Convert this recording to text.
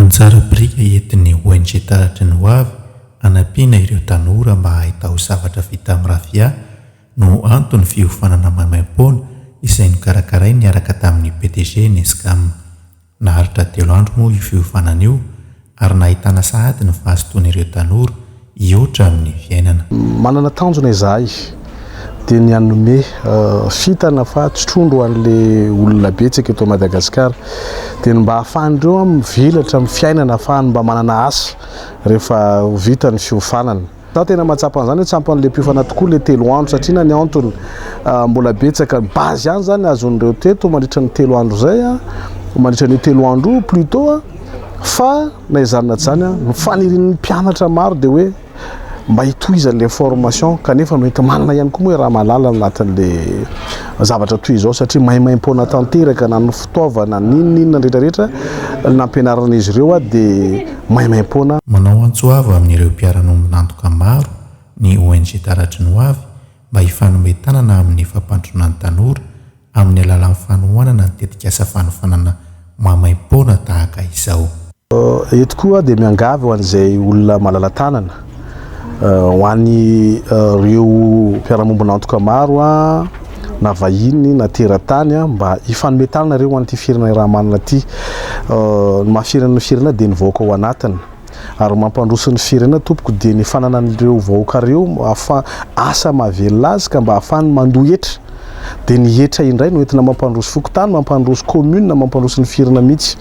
Anjara brika entin'ny ONG Taratry ny Hoavy hanampiana ireo tanora mba hahitao zavatra vita amin'ny rafia no antony fiofanana maimaimpoana izay nokarakarainy niaraka tamin'ny PDG Nescam. Naharitra 3 andro moa io fiofanana io ary nahitana sahady ny vahasotoan'ireo tanora hioatra amin'ny fiainana. Manana tanjona izahay dia ny hanome fitana fa tsotrondro an'ilay olona betsaka eto Madagasikara dia mba hahafahan'ireo mivelatra amin'ny fiainana, ahafahany mba manana asa rehefa vita ny fiofanana. Za tena mahatsapa an'izany hoe tsampan'ilay mpiofana tokoa ilay 3 andro satria na ny antony mbola betsaka bazy ihany zany azon'ireo teto mandritra ny 3 andro zay mandritra ny 3 andro plutôt fa na izany na zany ny fanirian'ny mpianatra maro dia hoe mba hitohizan'ilay formation kanefa mety manana ihany koa moa raha malala anatin'ilay zavatra toy izao satria maimaimpoana tanteraka na ny fitaovana ninninona rehetrarehetra nampianaran'izy ireo dia maimaimpoana. Manao antsoava amin'ireo mpiara-nantoka maro ny ONG Taratry ny Hoavy mba hifanometanana amin'ny fampandronan'ny tanora amin'ny alalan'ny fanohanana ny tetikasa fanofanana maimaimpoana tahaka izao. Eto koa dia miangavy ho an'izay olona malala-tanana ho an'ny ireo mpiara-mombonantoka maro na vahiny na teratany mba hifanometanana ireo ho an'ity firana raha manana ity. Ny mahafirana ny firana dia ny vahoaka ao anatiny ary mampandroso ny firana tompoko dia ny fananan'ireo vahoaka ireo asa mahavelona azy ka mba hahafahany mandohetra dia ny hetra indray no entina mampandroso fokotany, mampandroso commune, mampandroso ny firana mihitsy.